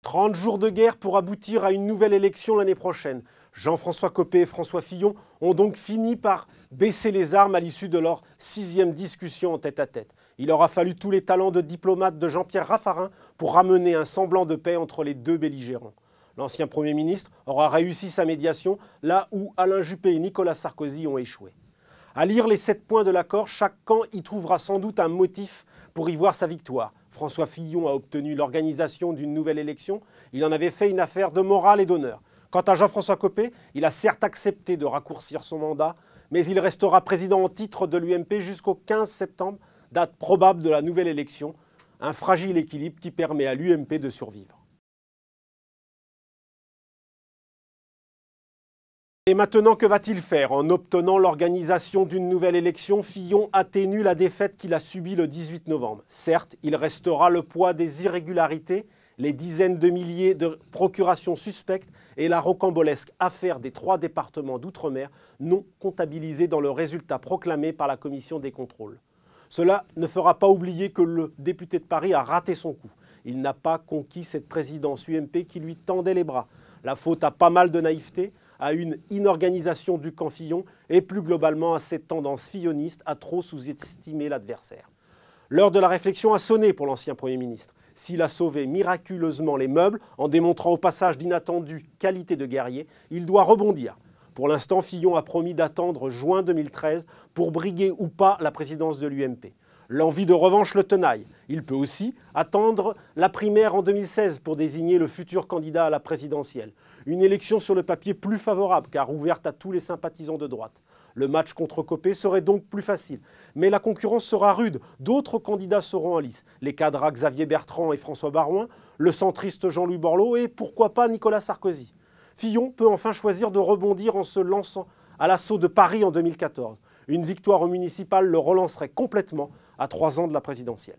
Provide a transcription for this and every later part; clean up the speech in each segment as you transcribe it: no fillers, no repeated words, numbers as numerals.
30 jours de guerre pour aboutir à une nouvelle élection l'année prochaine. Jean-François Copé et François Fillon ont donc fini par baisser les armes à l'issue de leur 6e discussion en tête-à-tête. Il aura fallu tous les talents de diplomate de Jean-Pierre Raffarin pour ramener un semblant de paix entre les deux belligérants. L'ancien Premier ministre aura réussi sa médiation là où Alain Juppé et Nicolas Sarkozy ont échoué. À lire les 7 points de l'accord, chaque camp y trouvera sans doute un motif pour y voir sa victoire. François Fillon a obtenu l'organisation d'une nouvelle élection. Il en avait fait une affaire de morale et d'honneur. Quant à Jean-François Copé, il a certes accepté de raccourcir son mandat, mais il restera président en titre de l'UMP jusqu'au 15 septembre, date probable de la nouvelle élection. Un fragile équilibre qui permet à l'UMP de survivre. Et maintenant, que va-t-il faire? En obtenant l'organisation d'une nouvelle élection, Fillon atténue la défaite qu'il a subie le 18 novembre. Certes, il restera le poids des irrégularités, les dizaines de milliers de procurations suspectes et la rocambolesque affaire des 3 départements d'outre-mer non comptabilisés dans le résultat proclamé par la commission des contrôles. Cela ne fera pas oublier que le député de Paris a raté son coup. Il n'a pas conquis cette présidence UMP qui lui tendait les bras. La faute à pas mal de naïveté, à une inorganisation du camp Fillon et plus globalement à cette tendance filloniste à trop sous-estimer l'adversaire. L'heure de la réflexion a sonné pour l'ancien Premier ministre. S'il a sauvé miraculeusement les meubles en démontrant au passage d'inattendue qualité de guerrier, il doit rebondir. Pour l'instant, Fillon a promis d'attendre juin 2013 pour briguer ou pas la présidence de l'UMP. L'envie de revanche le tenaille. Il peut aussi attendre la primaire en 2016 pour désigner le futur candidat à la présidentielle. Une élection sur le papier plus favorable car ouverte à tous les sympathisants de droite. Le match contre Copé serait donc plus facile. Mais la concurrence sera rude. D'autres candidats seront en lice. Les cadres Xavier Bertrand et François Baroin, le centriste Jean-Louis Borloo et pourquoi pas Nicolas Sarkozy. Fillon peut enfin choisir de rebondir en se lançant à l'assaut de Paris en 2014. Une victoire au municipal le relancerait complètement à 3 ans de la présidentielle.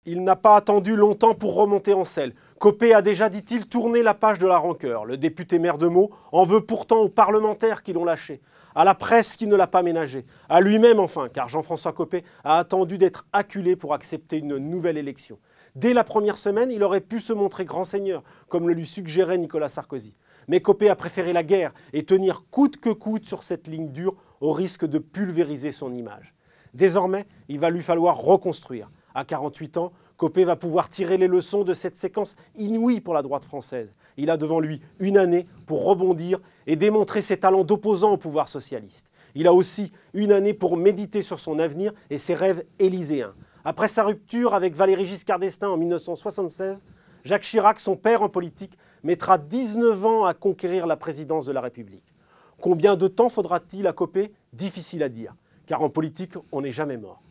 Il n'a pas attendu longtemps pour remonter en selle. Copé a déjà, dit-il, tourné la page de la rancœur. Le député maire de Meaux en veut pourtant aux parlementaires qui l'ont lâché, à la presse qui ne l'a pas ménagé, à lui-même enfin, car Jean-François Copé a attendu d'être acculé pour accepter une nouvelle élection. Dès la première semaine, il aurait pu se montrer grand seigneur, comme le lui suggérait Nicolas Sarkozy. Mais Copé a préféré la guerre et tenir coûte que coûte sur cette ligne dure au risque de pulvériser son image. Désormais, il va lui falloir reconstruire. À 48 ans, Copé va pouvoir tirer les leçons de cette séquence inouïe pour la droite française. Il a devant lui une année pour rebondir et démontrer ses talents d'opposant au pouvoir socialiste. Il a aussi une année pour méditer sur son avenir et ses rêves élyséens. Après sa rupture avec Valéry Giscard d'Estaing en 1976, Jacques Chirac, son père en politique, mettra 19 ans à conquérir la présidence de la République. Combien de temps faudra-t-il à Copé? Difficile à dire, car en politique, on n'est jamais mort.